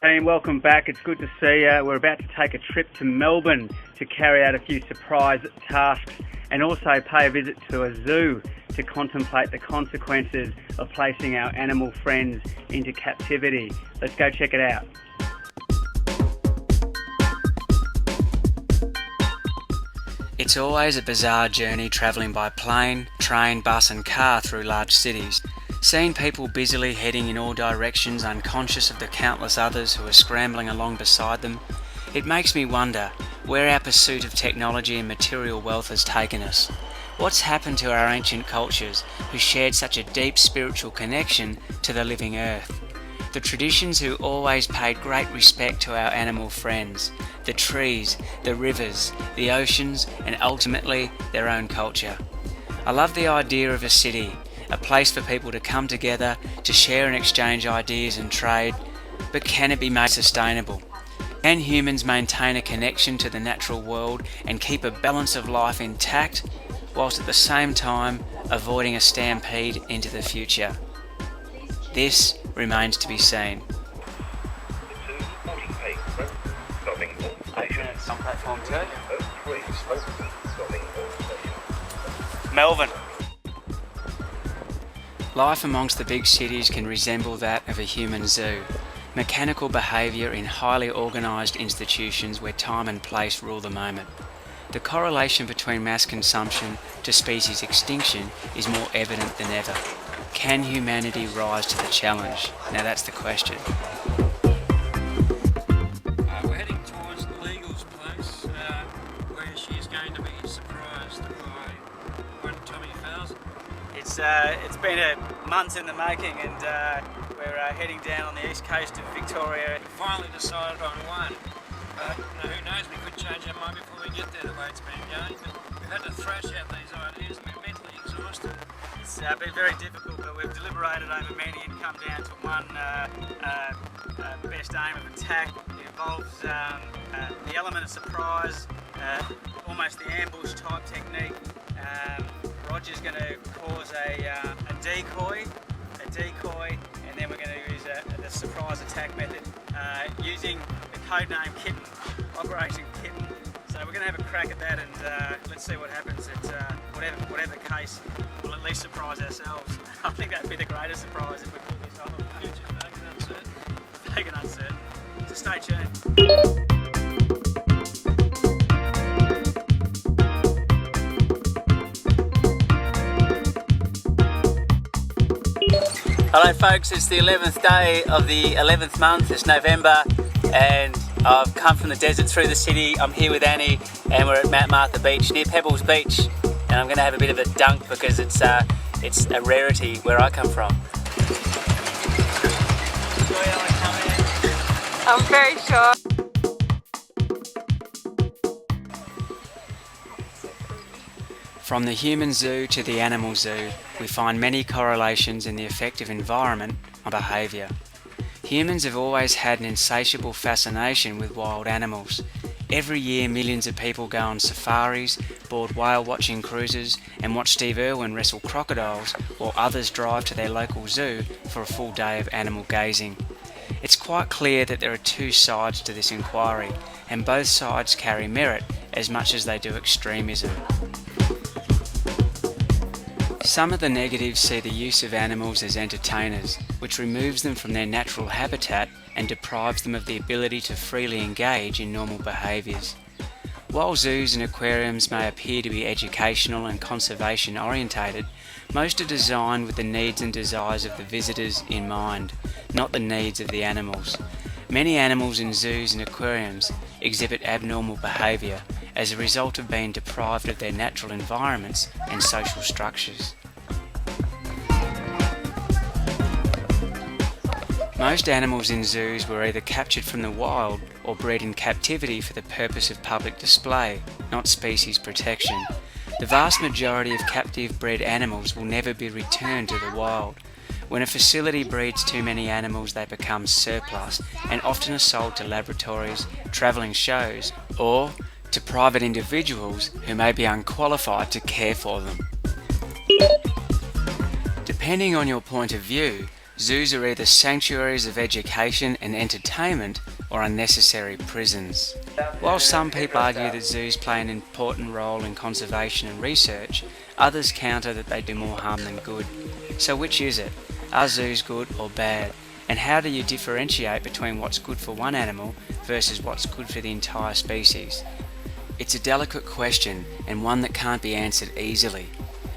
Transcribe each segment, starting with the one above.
And welcome back. It's good to see you. We're about to take a trip to Melbourne to carry out a few surprise tasks and also pay a visit to a zoo to contemplate the consequences of placing our animal friends into captivity. Let's go check it out. It's always a bizarre journey travelling by plane, train, bus and car through large cities. Seeing people busily heading in all directions, unconscious of the countless others who are scrambling along beside them, it makes me wonder where our pursuit of technology and material wealth has taken us. What's happened to our ancient cultures who shared such a deep spiritual connection to the living earth? The traditions who always paid great respect to our animal friends, the trees, the rivers, the oceans, and ultimately their own culture. I love the idea of a city, a place for people to come together to share and exchange ideas and trade, but can it be made sustainable? Can humans maintain a connection to the natural world and keep a balance of life intact, whilst at the same time avoiding a stampede into the future? This remains to be seen. On platform 2. Melbourne. Life amongst the big cities can resemble that of a human zoo. Mechanical behaviour in highly organised institutions where time and place rule the moment. The correlation between mass consumption to species extinction is more evident than ever. Can humanity rise to the challenge? Now that's the question. We're heading towards the Legal's place, where she's going to be surprised by one Tommy Fowles. It's been a month in the making, and we're heading down on the east coast of Victoria. We finally decided on one. Who knows, we could change our mind before we get there the way it's been going, but we've had to thrash out these ideas and we're mentally exhausted. It's been very difficult, but we've deliberated over many and come down to one best aim of attack. It involves the element of surprise, almost the ambush type technique. Roger's going to cause a decoy, and then we're going to use the surprise attack method using the codename Kitten, Operation Kitten. So we're going to have a crack at that, and let's see what happens. Whatever the case, we'll at least surprise ourselves. I think that'd be the greatest surprise if we pull this off. Future vague and uncertain. Vague and uncertain. So stay tuned. Hello folks, it's the 11th day of the 11th month, it's November, and I've come from the desert through the city. I'm here with Annie and we're at Mount Martha Beach near Pebbles Beach, and I'm going to have a bit of a dunk because it's a rarity where I come from. I'm very sure. From the human zoo to the animal zoo, we find many correlations in the effect of environment on behaviour. Humans have always had an insatiable fascination with wild animals. Every year millions of people go on safaris, board whale watching cruises and watch Steve Irwin wrestle crocodiles, while others drive to their local zoo for a full day of animal gazing. It's quite clear that there are two sides to this inquiry, and both sides carry merit as much as they do extremism. Some of the negatives see the use of animals as entertainers, which removes them from their natural habitat and deprives them of the ability to freely engage in normal behaviours. While zoos and aquariums may appear to be educational and conservation orientated, most are designed with the needs and desires of the visitors in mind, not the needs of the animals. Many animals in zoos and aquariums exhibit abnormal behaviour as a result of being deprived of their natural environments and social structures. Most animals in zoos were either captured from the wild or bred in captivity for the purpose of public display, not species protection. The vast majority of captive bred animals will never be returned to the wild. When a facility breeds too many animals, they become surplus and often are sold to laboratories, travelling shows, or to private individuals who may be unqualified to care for them. Depending on your point of view, Zoos are either sanctuaries of education and entertainment or unnecessary prisons. While some people argue that zoos play an important role in conservation and research, others counter that they do more harm than good. So which is it? Are zoos good or bad? And how do you differentiate between what's good for one animal versus what's good for the entire species? It's a delicate question and one that can't be answered easily,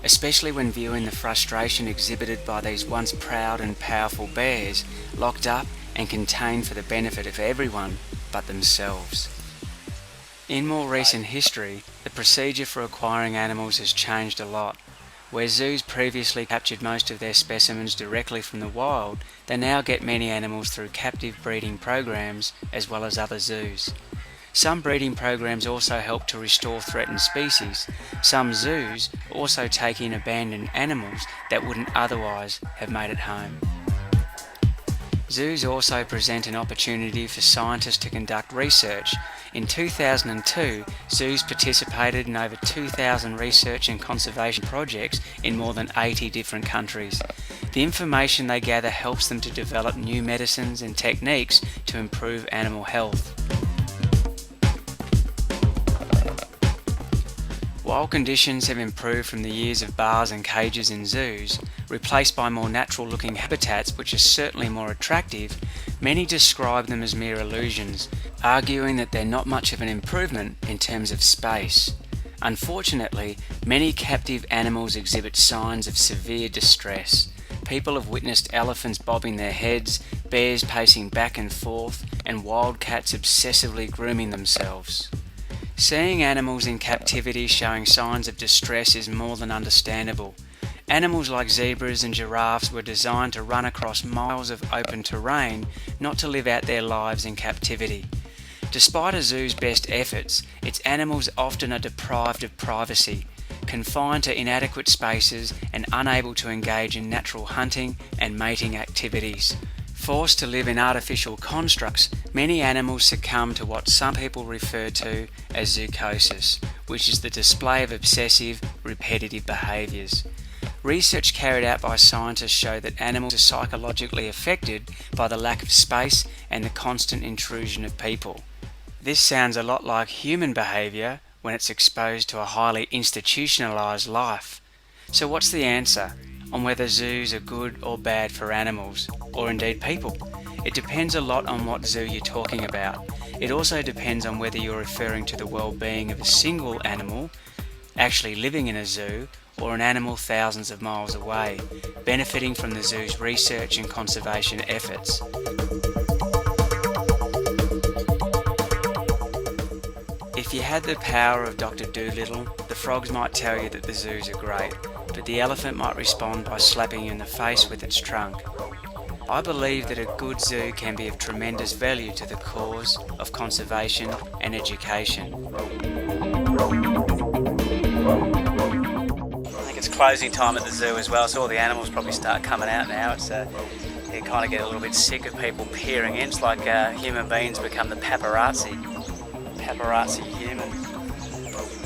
especially when viewing the frustration exhibited by these once proud and powerful bears, locked up and contained for the benefit of everyone but themselves. In more recent history, the procedure for acquiring animals has changed a lot. Where zoos previously captured most of their specimens directly from the wild, they now get many animals through captive breeding programs as well as other zoos. Some breeding programs also help to restore threatened species. Some zoos also take in abandoned animals that wouldn't otherwise have made it home. Zoos also present an opportunity for scientists to conduct research. In 2002, zoos participated in over 2,000 research and conservation projects in more than 80 different countries. The information they gather helps them to develop new medicines and techniques to improve animal health. While conditions have improved from the years of bars and cages in zoos, replaced by more natural-looking habitats which are certainly more attractive, many describe them as mere illusions, arguing that they're not much of an improvement in terms of space. Unfortunately, many captive animals exhibit signs of severe distress. People have witnessed elephants bobbing their heads, bears pacing back and forth, and wildcats obsessively grooming themselves. Seeing animals in captivity showing signs of distress is more than understandable. Animals like zebras and giraffes were designed to run across miles of open terrain, not to live out their lives in captivity. Despite a zoo's best efforts, its animals often are deprived of privacy, confined to inadequate spaces and unable to engage in natural hunting and mating activities. Forced to live in artificial constructs, many animals succumb to what some people refer to as zoochosis, which is the display of obsessive, repetitive behaviours. Research carried out by scientists show that animals are psychologically affected by the lack of space and the constant intrusion of people. This sounds a lot like human behaviour when it's exposed to a highly institutionalised life. So what's the answer on whether zoos are good or bad for animals, or indeed people? It depends a lot on what zoo you're talking about. It also depends on whether you're referring to the well-being of a single animal actually living in a zoo, or an animal thousands of miles away, benefiting from the zoo's research and conservation efforts. If you had the power of Dr. Dolittle, the frogs might tell you that the zoos are great, but the elephant might respond by slapping you in the face with its trunk. I believe that a good zoo can be of tremendous value to the cause of conservation and education. I think it's closing time at the zoo as well, so all the animals probably start coming out now. You kind of get a little bit sick of people peering in. It's like human beings become the paparazzi human.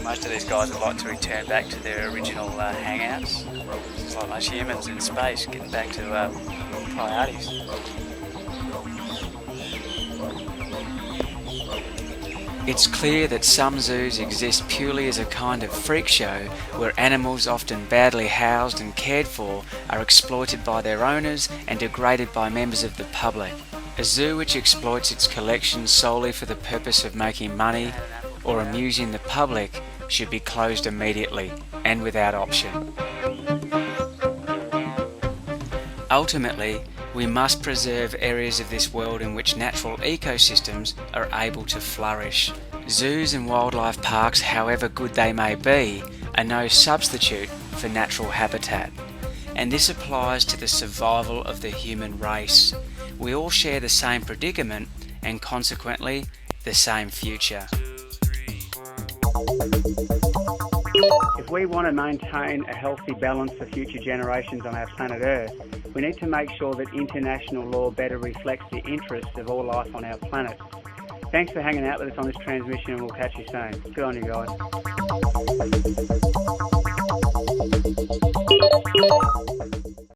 Most of these guys would like to return back to their original hangouts. It's like most humans in space getting back to priorities. It's clear that some zoos exist purely as a kind of freak show where animals, often badly housed and cared for, are exploited by their owners and degraded by members of the public. A zoo which exploits its collections solely for the purpose of making money or amusing the public should be closed immediately and without option. Ultimately, we must preserve areas of this world in which natural ecosystems are able to flourish. Zoos and wildlife parks, however good they may be, are no substitute for natural habitat. And this applies to the survival of the human race. We all share the same predicament and consequently the same future. If we want to maintain a healthy balance for future generations on our planet Earth, we need to make sure that international law better reflects the interests of all life on our planet. Thanks for hanging out with us on this transmission, and we'll catch you soon. Good on you guys.